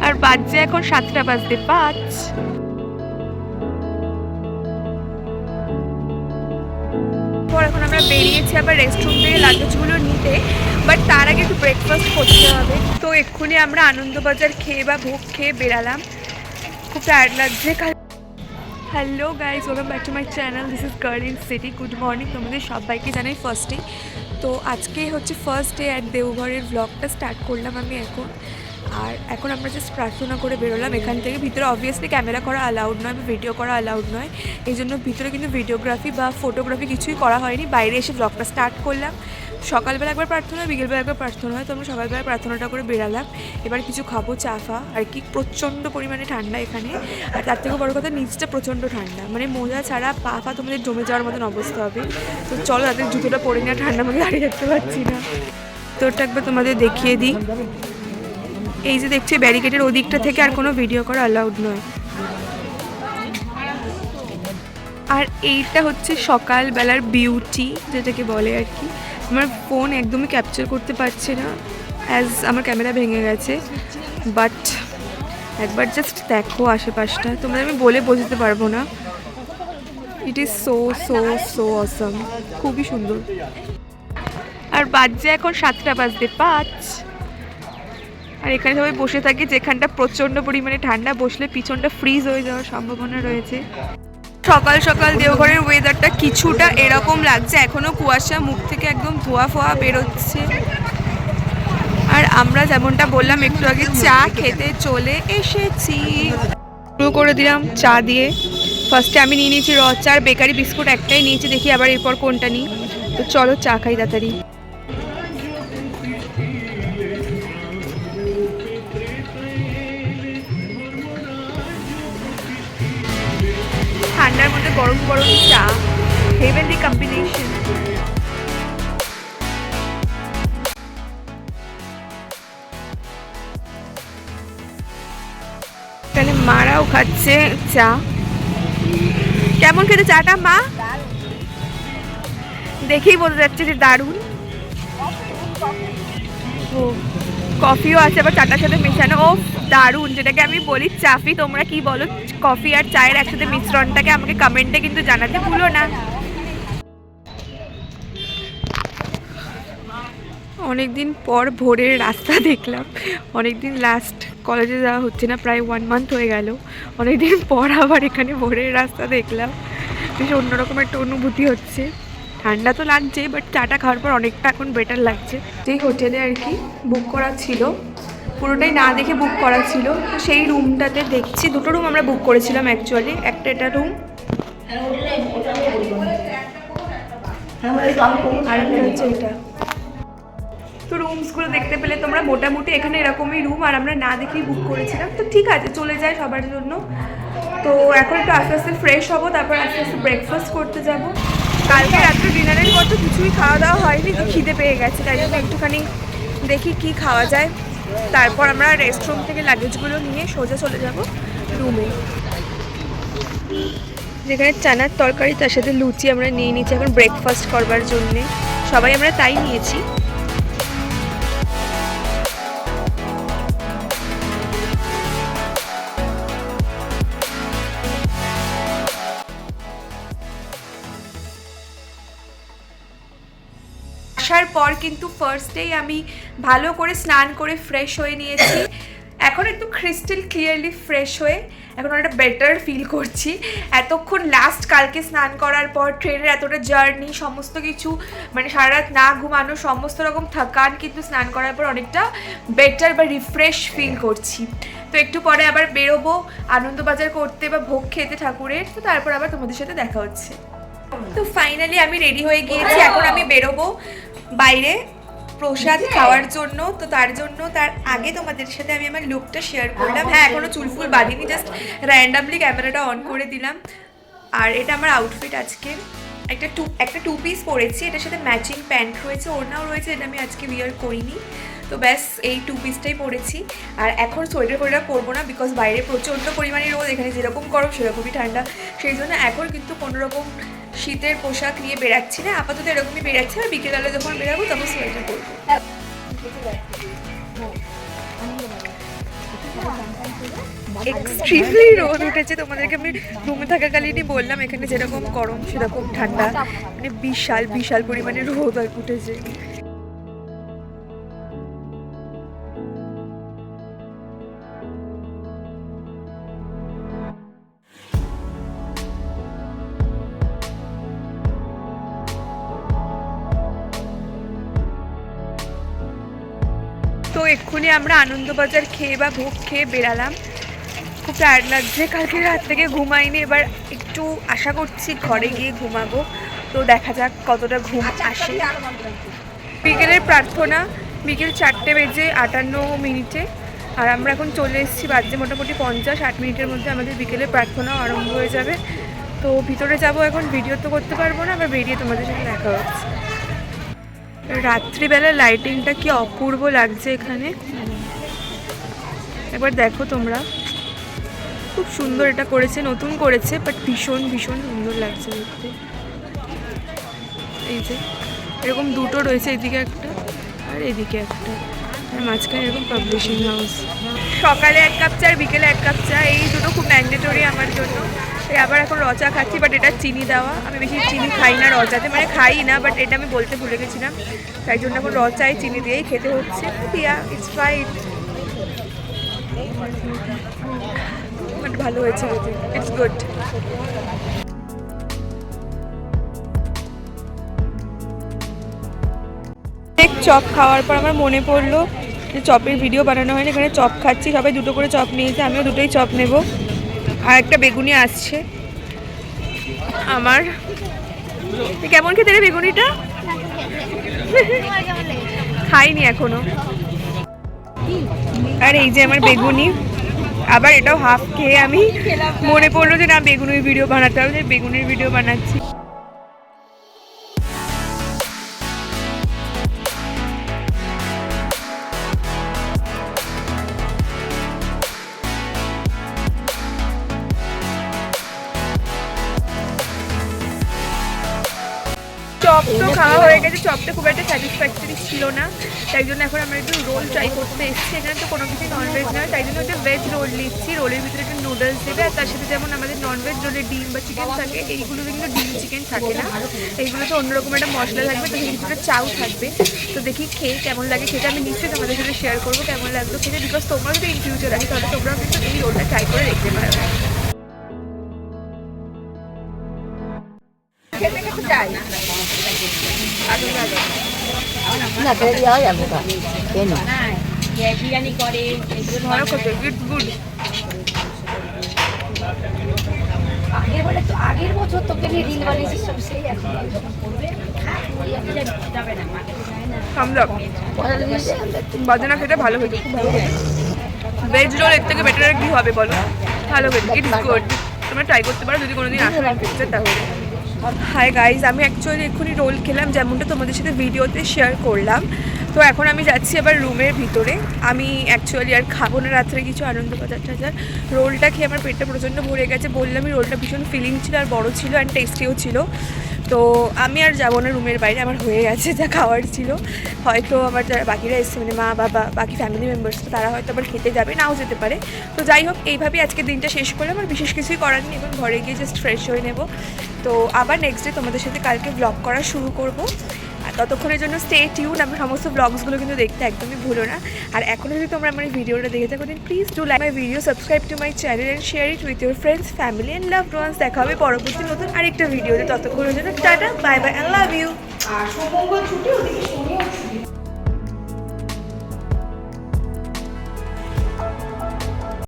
আর বাজছে এখন 7:05। এখন আমরা বেরিয়েছি আবার রেস্টরুম থেকে লাগেজগুলো নিতে, বাট তার আগে একটু ব্রেকফাস্ট করতে হবে। তো এক্ষুনি আমরা আনন্দবাজার খেয়ে বা ভোগ খেয়ে বেরালাম, খুব টায়ার্ড লাগছে। Hello guys, welcome back to my channel. This is girl in city. Good morning তোমাদের সবাইকে জানাই ফার্স্টে। তো আজকে হচ্ছে ফার্স্ট ডে অ্যাট দেওঘরের ব্লগটা স্টার্ট করলাম আমি এখন। আর এখন আমরা জাস্ট প্রার্থনা করে বেরোলাম এখান থেকে। ভিতরে অবভিয়াসলি ক্যামেরা করা অ্যালাউড নয় বা ভিডিও করা অ্যালাউড নয়, এই জন্য ভিতরে কিন্তু ভিডিওগ্রাফি বা ফটোগ্রাফি কিছুই করা হয়নি। বাইরে এসে ব্লগটা স্টার্ট করলাম। সকালবেলা একবার প্রার্থনা হয়, বিকেলবেলা একবার প্রার্থনা হয়, তো আমরা সকালবেলা প্রার্থনাটা করে বেরালাম। এবার কিছু খাবো, চা ফা আর কি। প্রচণ্ড পরিমাণে ঠান্ডা এখানে, আর তার থেকে বড় কথা নিচটা প্রচণ্ড ঠান্ডা, মানে মোজা ছাড়া পা ফা তোমাদের জমে যাওয়ার মতন অবস্থা হবে। তো চলো তাদের জুতোটা পরে নিয়ে ঠান্ডার মধ্যে দাঁড়িয়ে থাকতে পারছি না। তো ওটা একবার তোমাদের দেখিয়ে দিই। এই যে দেখছি ব্যারিকেডের ওদিকটা থেকে আর কোনো ভিডিও করা অ্যালাউড নয়। আর এইটা হচ্ছে সকালবেলার বিউটি যেটাকে বলে আর কি। আমার ফোন একদমই ক্যাপচার করতে পারছে না, অ্যাজ আমার ক্যামেরা ভেঙে গেছে। বাট একবার জাস্ট দেখো আশেপাশটা, তোমাদের আমি বলে বোঝাতে পারবো না। It is so so so awesome, খুবই সুন্দর। আর বাজছে এখন 7:05। আর এখানে সবাই বসে থাকে, যেখানটা প্রচণ্ড পরিমাণে ঠান্ডা, বসলে পিছনটা ফ্রিজ হয়ে যাওয়ার সম্ভাবনা রয়েছে। সকাল সকাল দেওঘরের ওয়েদারটা কিছুটা এরকম লাগছে, এখনও কুয়াশা, মুখ থেকে একদম ধোয়া ফোয়া বেরোচ্ছে। আর আমরা যেমনটা বললাম একটু আগে, চা খেতে চলে এসেছি। শুরু করে দিলাম চা দিয়ে। ফার্স্টে আমি নিয়ে নিয়েছি র চা, আর বেকারি বিস্কুট একটাই নিয়েছি, দেখি আবার এরপর কোনটা নিই। তো চলো চা খাই তাড়াতাড়ি। ঠান্ডার মধ্যে গরম গরম চা, হেভেনলি কম্বিনেশন। এখানে মারাও খাচ্ছে চা। কেমন খেতে চাটা মা? দেখেই বোঝা যাচ্ছে যে দারুণ। ও কফিও আছে আবার চাটার সাথে মেশানো, ও দারুণ। যেটাকে আমি বলি চাফি, তোমরা কি বলো? কফি আর চায়ের একসাথে মিশ্রণটাকে আমাকে কমেন্টে কিন্তু জানাতে ভুলো না। অনেকদিন পর ভোরের রাস্তা দেখলাম। অনেকদিন লাস্ট কলেজে যাওয়া হচ্ছে না, প্রায় 1 মান্থ হয়ে গেল। অনেকদিন পর আবার এখানে ভোরের রাস্তা দেখলাম, বেশ অন্যরকম একটা অনুভূতি হচ্ছে। ঠান্ডা তো লাগছে, বাট চাটা খাওয়ার পর অনেকটা এখন বেটার লাগছে। যেই হোটেলে আর কি বুক করা ছিল, পুরোটাই না দেখে বুক করা ছিল, তো সেই রুমটাতে দেখছি। দুটো রুম আমরা বুক করেছিলাম অ্যাকচুয়ালি, একটা এটা রুম আর একটা হচ্ছে এটা। তো রুমসগুলো দেখতে পেলে তোমরা, মোটামুটি এখানে এরকমই রুম, আর আমরা না দেখেই বুক করেছিলাম। তো ঠিক আছে, চলে যায় সবার জন্য। তো এখন একটু আস্তে আস্তে ফ্রেশ হবো, তারপর আস্তে আস্তে ব্রেকফাস্ট করতে যাব। কালকে রাত্রে ডিনারের পর তো কিছুই খাওয়া দাওয়া হয়নি, তো খিদে পেয়ে গেছে, তাই জন্য একটুখানি দেখি কি খাওয়া যায়। তারপর আমরা রেস্টরুম থেকে লাগেজগুলো নিয়ে সোজা চলে যাব রুমে। যেখানে চানার তরকারি, তার সাথে লুচি আমরা নিয়ে নিচ্ছি এখন ব্রেকফাস্ট করবার জন্যে। সবাই আমরা তাই নিয়েছি। আসার পর কিন্তু ফার্স্টেই আমি ভালো করে স্নান করে ফ্রেশ হয়ে নিয়েছি। এখন একটু ক্রিস্টাল ক্লিয়ারলি ফ্রেশ হয়ে এখন একটা বেটার ফিল করছি। এতক্ষণ লাস্ট কালকে স্নান করার পর ট্রেনের এতটা জার্নি, সমস্ত কিছু মানে সারা রাত না ঘুমানো, সমস্ত রকম থকান, কিন্তু স্নান করার পর অনেকটা বেটার বা রিফ্রেশ ফিল করছি। তো একটু পরে আবার বেরোবো আনন্দবাজার করতে বা ভোগ খেতে ঠাকুরের। তো তারপর আবার তোমাদের সাথে দেখা হচ্ছে। তো ফাইনালি আমি রেডি হয়ে গিয়েছি, এখন আমি বেরোবো বাইরে প্রসাদ খাওয়ার জন্য। তো তার আগে তোমাদের সাথে আমি আমার লুকটা শেয়ার করলাম। হ্যাঁ, এখনও চুলফুল বাঁধিনি, জাস্ট র্যান্ডামলি ক্যামেরাটা অন করে দিলাম। আর এটা আমার আউটফিট আজকে। একটা টু পিস পরেছি, এটার সাথে ম্যাচিং প্যান্ট রয়েছে, ওড়নাও রয়েছে, এটা আমি আজকে উইয়ার করিনি। তো ব্যাস এই টু পিসটাই পরেছি। আর এখন সোয়েটার পরবো না, বিকজ বাইরে প্রচণ্ড পরিমাণে রোদ, এখানে যেরকম গরম সেরকমই ঠান্ডা। সেই জন্য এখন কিন্তু কোনোরকম শীতের পোশাক নিয়ে বেরাচ্ছি না, আপাতত এরকমই বেরাচ্ছি। আর বিকেলবেলা যখন বেরাবো তখন সোয়েটার পরবো। এক্সট্রিমলি রোদ উঠেছে। তোমাদেরকে আমি রুমে থাকাকালীনই বললাম এখানে যেরকম গরম সেরকম ঠান্ডা, মানে বিশাল বিশাল পরিমাণে রোদ উঠেছে। তো এক্ষুনি আমরা আনন্দবাজার খেয়ে বা ভোগ খেয়ে বেরালাম। খুব টায়ার্ড লাগছে, কালকে রাত থেকে ঘুমাইনি। এবার একটু আশা করছি ঘরে গিয়ে ঘুমাবো, তো দেখা যাক কতটা ঘুম আসে। বিকেলের প্রার্থনা বিকেল 4:58 আর আমরা এখন চলে এসেছি, বাজে মোটামুটি 50-60 মিনিটের মধ্যে আমাদের বিকেলের প্রার্থনা আরম্ভ হয়ে যাবে। তো ভিতরে যাব, এখন ভিডিও তো করতে পারবো না, আবার বেরিয়ে তোমাদের সাথে দেখা হচ্ছে। রাত্রিবেলা লাইটিংটা কি অপূর্ব লাগছে এখানে, একবার দেখো তোমরা। খুব সুন্দর এটা করেছে, নতুন করেছে, বাট ভীষণ ভীষণ সুন্দর লাগছে দেখতে। এই যে এরকম দুটো রয়েছে, এদিকে একটা আর এদিকে একটা, আর মাঝখানে এরকম পাবলিশিং হাউস। সকালে 1 কাপ চা আর বিকেলে 1 কাপ চা, এই দুটো খুব ম্যান্ডেটরি আমার জন্য। আবার এখন রচা খাচ্ছি, বাট এটা চিনি দেওয়া। আমি বেশি চিনি খাই না রচাতে, মানে খাই না, বাট এটা আমি বলতে ভুলে গেছিলাম, তাই জন্য এখন রচায় চিনি দিয়েই খেতে হচ্ছে। দিয়া ইটস ফাইন, বাট ভালো হয়েছে, ইটস গুড। চপ খাওয়ার পর আমার মনে পড়লো যে চপের ভিডিও বানানো হয়নি, এখানে চপ খাচ্ছি, সবাই দুটো করে চপ নিয়েছে, আমিও দুটোই চপ নেব। আর একটা বেগুনি আসছে আমার। কেমন খেতে রে বেগুনিটা? খাইনি এখনো। আর এই যে আমার বেগুনি, আবার এটাও হাফ খেয়ে আমি মনে পড়লো যে না বেগুনির ভিডিও বানাতে হবে, বেগুনির ভিডিও বানাচ্ছি। চপ তো খাওয়া হয়ে গেছে, চপটা খুব একটা স্যাটিসফ্যাক্টরি ছিল না, তাই জন্য এখন আমরা একটু রোল ট্রাই করতে এসেছি। এখানে তো কোনো কিছুই ননভেজ নয়, তাই জন্য একটা ভেজ রোল নিচ্ছি। রোলের ভিতরে একটা নুডলস দেবে, আর তার সাথে যেমন আমাদের ননভেজ রোলে ডিম বা চিকেন থাকে, এইগুলোতে কিন্তু ডিম চিকেন থাকে না, এইগুলোতে অন্যরকম একটা মশলা থাকবে, তো কিছুটা চাউ থাকবে। তো দেখি খেয়ে কেমন লাগে, খেতে আমি নিশ্চয়ই তোমাদের সাথে শেয়ার করবো কেমন লাগতো খেতে, বিকজ তোমরা যদি ইন ফিউচার লাগে তাহলে তোমরাও কিন্তু এই রোলটা ট্রাই করে দেখতে পারো। আগের বছর তোকে নিয়ে রিল বানিয়েছিস সব সেই এখন বাজনা খেতে ভালো হয়েছে, খুব ভালো হয়েছে। ভেজ রোল এর থেকে বেটার কি হবে বলো, ভালো হয়েছে, ইটস গুড। তোমরা ট্রাই করতে পারো যদি কোনোদিন আসো তাহলে। হাই গাইজ, আমি অ্যাকচুয়ালি এক্ষুনি রোল খেলাম, যেমনটা তোমাদের সাথে ভিডিওতে শেয়ার করলাম। তো এখন আমি যাচ্ছি আবার রুমের ভিতরে। আমি অ্যাকচুয়ালি আর খাবো না রাত্রে কিছু, আনন্দবাজার টাজার। রোলটা খেয়ে আমার পেটটা প্রচণ্ড ভরে গেছে, বললামই রোলটা ভীষণ ফিলিং ছিল আর বড়ো ছিল অ্যান্ড টেস্টিও ছিল। তো আমি আর যাবো না রুমের বাইরে, আমার হয়ে গেছে যা খাওয়ার ছিল। হয়তো আমার যারা বাকিরা এসছে, মানে মা বাবা বাকি ফ্যামিলি মেম্বার্স, তারা হয়তো আবার খেতে যাবে, নাও যেতে পারে। তো যাই হোক, এইভাবেই আজকে দিনটা শেষ করলাম, আর বিশেষ কিছুই করার নেই। এখন ঘরে গিয়ে জাস্ট ফ্রেশ হয়ে নেব। তো আবার নেক্সট ডে তোমাদের সাথে কালকে ব্লগ করা শুরু করব। আর ততক্ষণের জন্য স্টে টিউন, আমার সমস্ত ব্লগসগুলো কিন্তু দেখতে একদমই ভুলো না। আর এখনও যদি তোমরা আমার ভিডিওটা দেখে থাকো, then please do like my video, subscribe to my channel and share it with your friends, family and loved ones. দেখা হবে পরবর্তী নতুন আরেকটা ভিডিওতে, ততক্ষণের জন্য ta-ta, bye bye, I love you. R